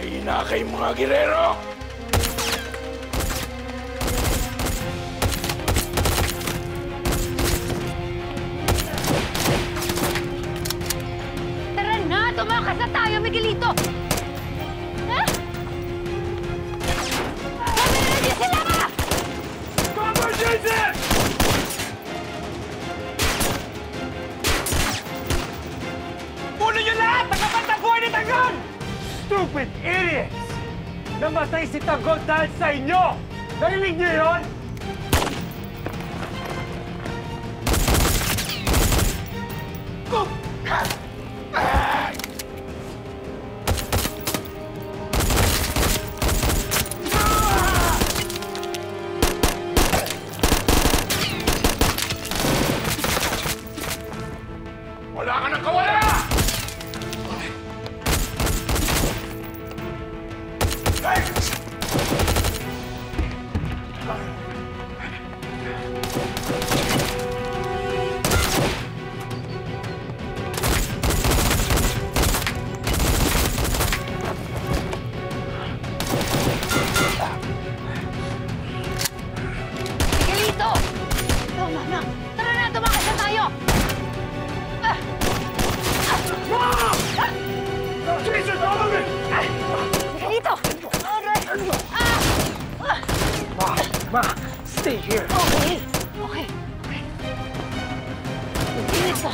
Mahina kayong mga girero! Tara na! Tumakas na tayo, Miguelito! Ha? Ready sila ka! Cover, Jason! Puno nyo lahat! Nakapatabuhay ni Tanggol! Stupid idiots! Namatay si Tanggol dahil sa inyo! Narinig niyo yun? Wala ka nang kawala! Miguelito! Tama na! Tara na! Tumakas na tayo! Jason, follow me! Miguelito! Ma, stay here. Okay. Okay. Okay. Miguelito!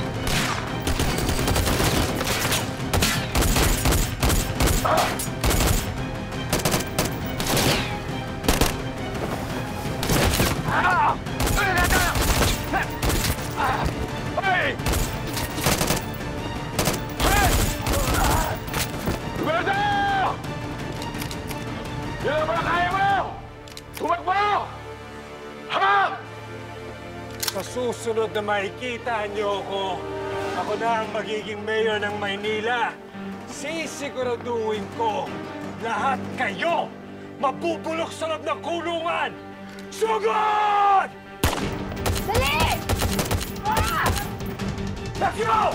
Hey! Roberto! Yan ang mga kaya mo! Tumakbo! Ha? Sa susunod na makikita niyo ako na ang magiging mayor ng Maynila. Sisiguraduhin ko lahat kayo mabubulok sa loob ng kulungan! Sugod! Dali! Let's go!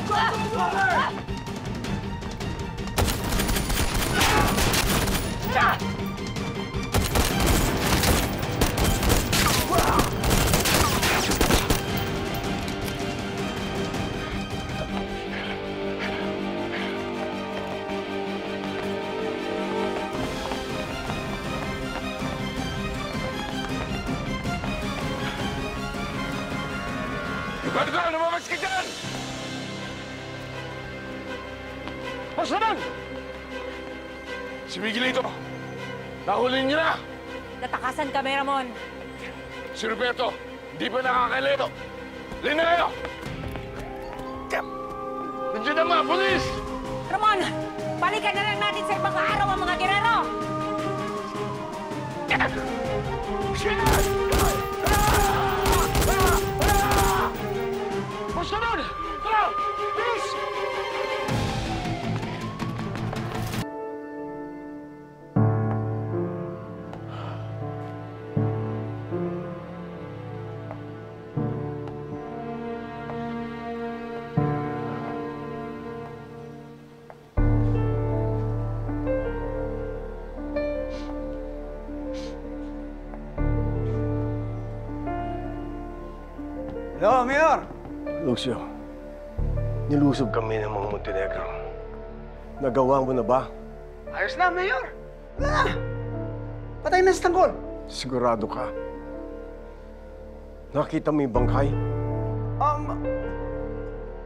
Roberto, lumabas ka dyan! Basta nun! Si Miguelito, nahuli niyo na! Natakasan kami, Ramon. Si Roberto, di pa nakakailito. Lineo! Nandiyan ang mga polis! Ramon! Balikan na lang natin sa ibang araw ang mga gerero! Basta nun! Tara! Bilis! Hello, Mayor! Lucio, nilusob kami ng mga Montenegro. Nagawa mo na ba? Ayos na, Mayor! Wala na! Patay na si Tanggol! Sigurado ka? Nakita mo yung bangkay?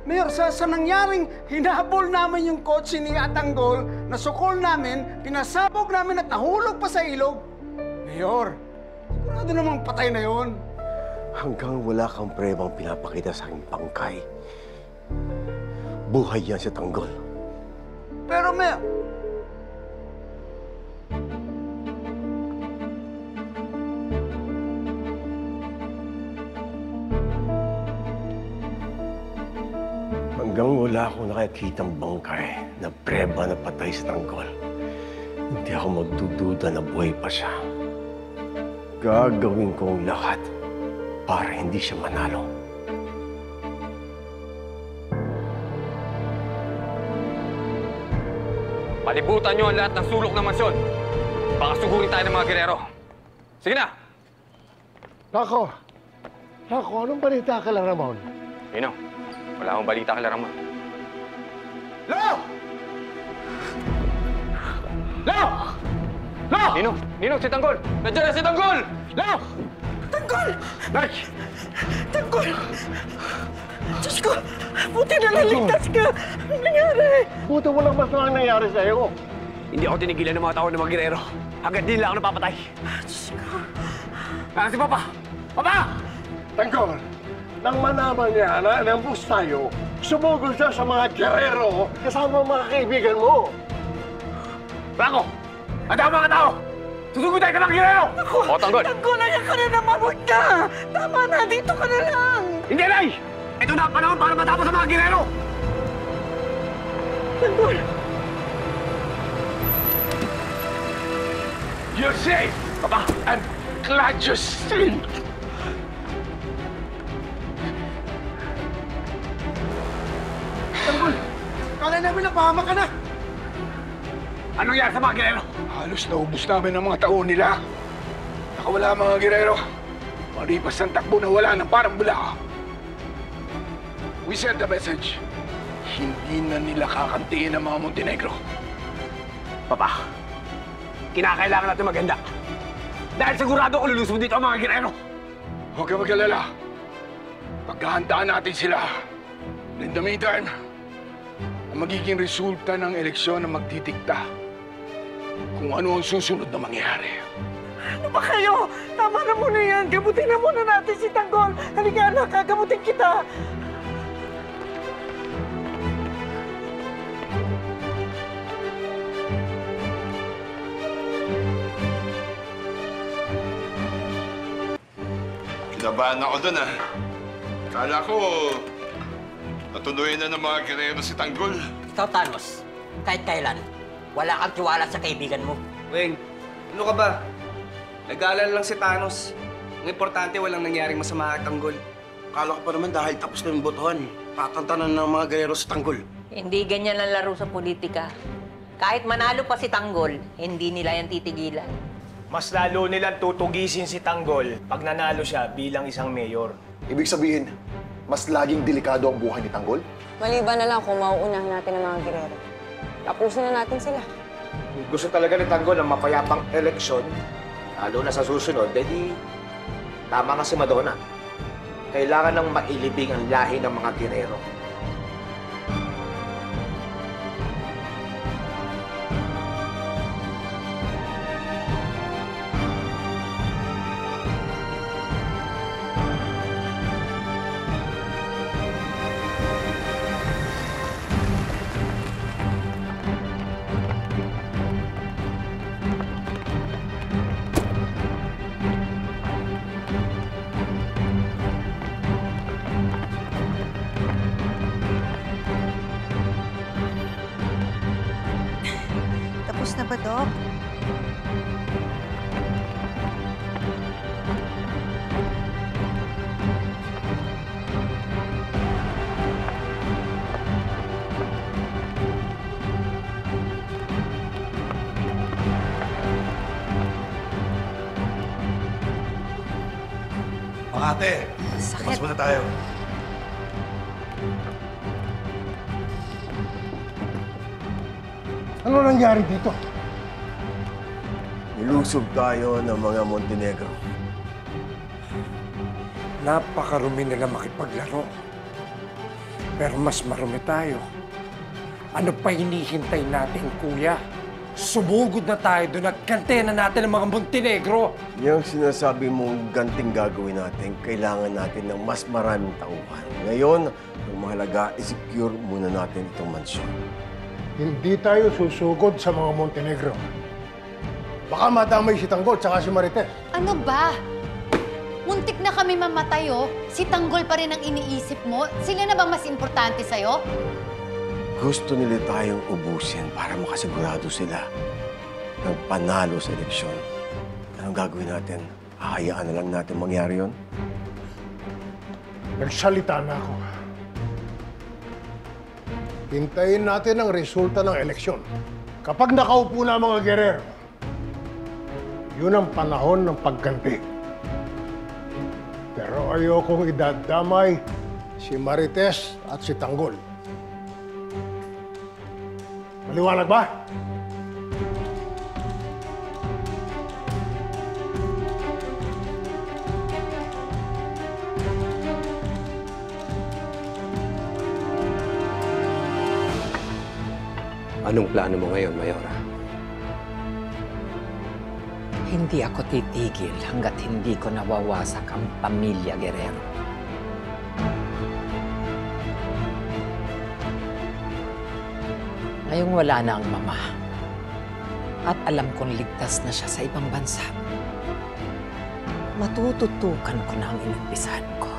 Mayor, sa nangyaring hinahabol namin yung kotse ni Tanggol, nasukol namin, pinasabog namin at nahulog pa sa ilog. Mayor, sigurado namang patay na yon. Hanggang wala kang prebang pinapakita sa aking bangkay. Buhay yan si Tanggol. Pero, Mayor... Hanggang wala akong nakikitang bangkay na preba na patay si Tanggol, hindi ako magdududa na buhay pa siya. Gagawin ko ang lahat para hindi siya manalo. Palibutan nyo ang lahat ng sulok ng mansyon. Baka sugurin tayo ng mga gerero. Sige na! Rako, anong balita ka lang, Ramon? Ninong, wala akong balita kay Ramon. Lo! Lo! Lo! Ninong, si Tanggol! Nandiyan na si Tanggol! Lo! Tanggol! Nay! Tanggol! Diyos ko! Buti na naligtas ka! Anong nangyari? Buti walang masamang nangyari sa'yo. Hindi ako tinigilan ng mga tao ng mga girero. Hanggat di lang ako napapatay. Diyos ko! Si Papa! Papa! Tanggol, nang manaman niya na inambus tayo, sumugod siya sa mga gerero kasama ang mga kaibigan mo. Blanco! Handa ang mga tao! Susugod tayo ka ng girero! O, Tanggol! Tanggol, ayan ka na naman! Huwag ka! Tama na! Dito ka na lang! Hindi, Nay! Ito na ang panahon para matapos ang mga girero! Tanggol! You're safe! Papa, I'm glad you're safe! Tanggol, kala namin napahama ka na. Anong nangyari sa mga girero? Halos naubos namin ang mga taon nila. Nakawala ang mga girero. Maripas ang takbo na wala ng parang bula. We sent the message. Hindi na nila kakantiin ang mga Montenegro. Papa, kinakailangan natin maganda. Dahil sigurado ako lulusubin dito ang mga girero. Huwag ka mag-alala. Pagkahandaan natin sila. In the meantime, ang magiging resulta ng eleksyon ang magtitikta kung ano ang susunod na mangyari. Ano ba kayo? Tama na muna yan! Gamutin na muna natin si Tanggol! Halika anak, gagamutin kita! Kinabahan ako doon, ah. Kala ko, natuloy na ng mga gerero si Tanggol. Ikaw, Thanos, kahit kailan, wala kang tiwala sa kaibigan mo. Weng, ano ka ba? Nag-aalala lang si Thanos. Ang importante, walang nangyaring masama kay Tanggol. Akala ko pa naman dahil tapos na yung botohan, tatantanan ng mga gerero sa Tanggol. Hindi ganyan ang laro sa politika. Kahit manalo pa si Tanggol, hindi nila yan titigilan. Mas lalo nilang tutugisin si Tanggol pag nanalo siya bilang isang mayor. Ibig sabihin, mas laging delikado ang buhay ni Tanggol? Maliban na lang kung mauunahan natin ang mga girero. Tapusin na natin sila. Kung gusto talaga ni Tanggol ang mapayapang eleksyon, lalo na sa susunod, edi tama nga si Madonna. Kailangan ng mailibing ang lahi ng mga girero. Tapos na ba, Doc? Makate, mas muna tayo. Ano nangyari dito? Nilusob tayo ng mga Montenegro. Napakarumi nila makipaglaro. Pero mas marumi tayo. Ano pa hinihintay natin, kuya? Sumugod na tayo doon at kantena natin ang mga Montenegro. Yung sinasabi mong ganting gagawin natin, kailangan natin ng mas maraming tauhan. Ngayon, ang mahalaga, i-secure muna natin itong mansyon. Hindi tayo susugod sa mga Montenegro. Baka madamay si Tanggol tsaka si Marites. Ano ba? Muntik na kami mamatay, oh. Si Tanggol pa rin ang iniisip mo. Sila na bang mas importante sa'yo? Gusto nila tayong ubusin para makasigurado sila ng panalo sa eleksyon. Anong gagawin natin? Hahayaan na lang natin mangyari yon? Nagsalita na ako. Hintayin natin ang resulta ng eleksyon. Kapag nakaupo na ang mga gerero, yun ang panahon ng pagganti. Pero ayokong idadamay si Marites at si Tanggol. Maliwanag ba? Anong plano mo ngayon, Mayora? Hindi ako titigil hanggat hindi ko nawawasak ang pamilya Guerrero. Ngayong wala na ang mama at alam kong ligtas na siya sa ibang bansa, matututukan ko na ang inumpisahan ko.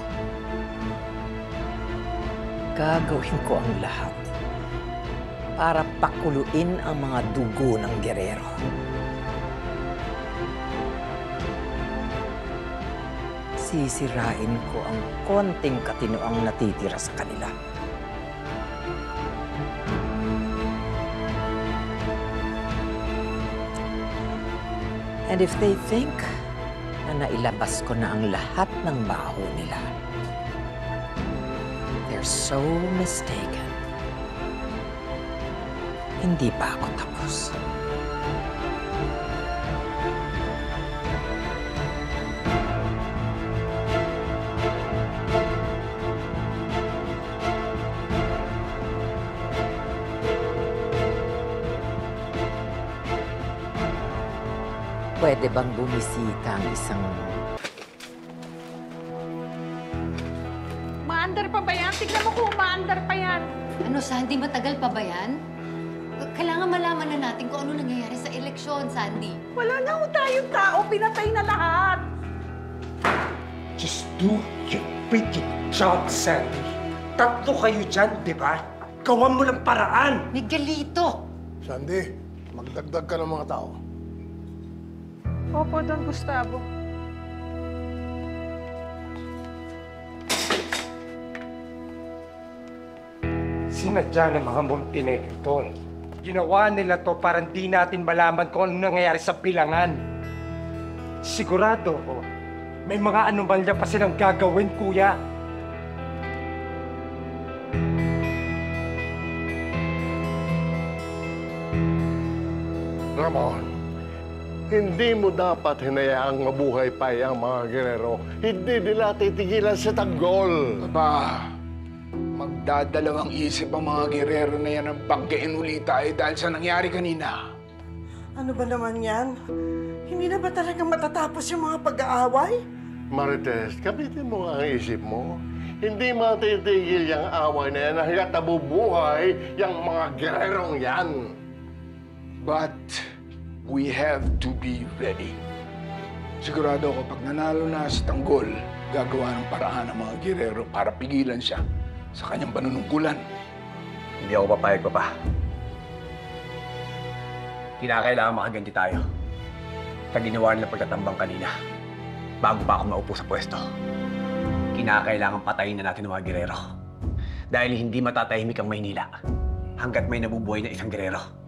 Gagawin ko ang lahat para pakuluin ang mga dugo ng Guerrero. Sisirain ko ang konting katinoang natitira sa kanila. And if they think na nailabas ko na ang lahat ng baho nila, they're so mistaken. Hindi pa ako tapos. Pwede bang bumisita ang isang... Maandar pa ba yan? Tignan mo kung maandar pa yan. Ano, Sandy? Matagal pa ba yan? Kailangan malaman na natin kung ano nangyayari sa eleksyon, Sandy. Wala na ho tayong tao. Pinatay na lahat. Just do your freaking job, Sandy. Tatlo kayo dyan, di ba? Gawan mo ng paraan. Miguelito! Sandy, magdagdag ka ng mga tao. Opo, Don Gustavo. Sinadya ng mga Montenegro. Ginawa nila to para hindi natin malaman kung ano nangyayari sa bilangan. Sigurado ko, may mga anomalya pa silang gagawin, kuya. Ramon, hindi mo dapat hinayaang mabuhay pa ang mga gerero. Hindi nila titigilan sa Tanggol. Aba, magdadalawang isip ang mga gerero na yan ang banggain ulit tayo dahil sa nangyari kanina. Ano ba naman yan? Hindi na ba talaga matatapos yung mga pag-aaway? Marites, kapitin mo nga ang isip mo. Hindi matitigil yung away na yan hanggat nabubuhay yung mga gererong yan. But we have to be ready. Sigurado ako pag nanalo na si Tanggol, gagawa ng paraan ng mga gerero para pigilan siya sa kanyang panunungkulan. Hindi ako papayag, Papa. Kinakailangan makaganti tayo sa ginawa nila pagtatambang kanina bago pa ako maupo sa pwesto. Kinakailangan patayin na natin ang mga gerero dahil hindi matatahimik ang Maynila hanggat may nabubuhay na isang gerero.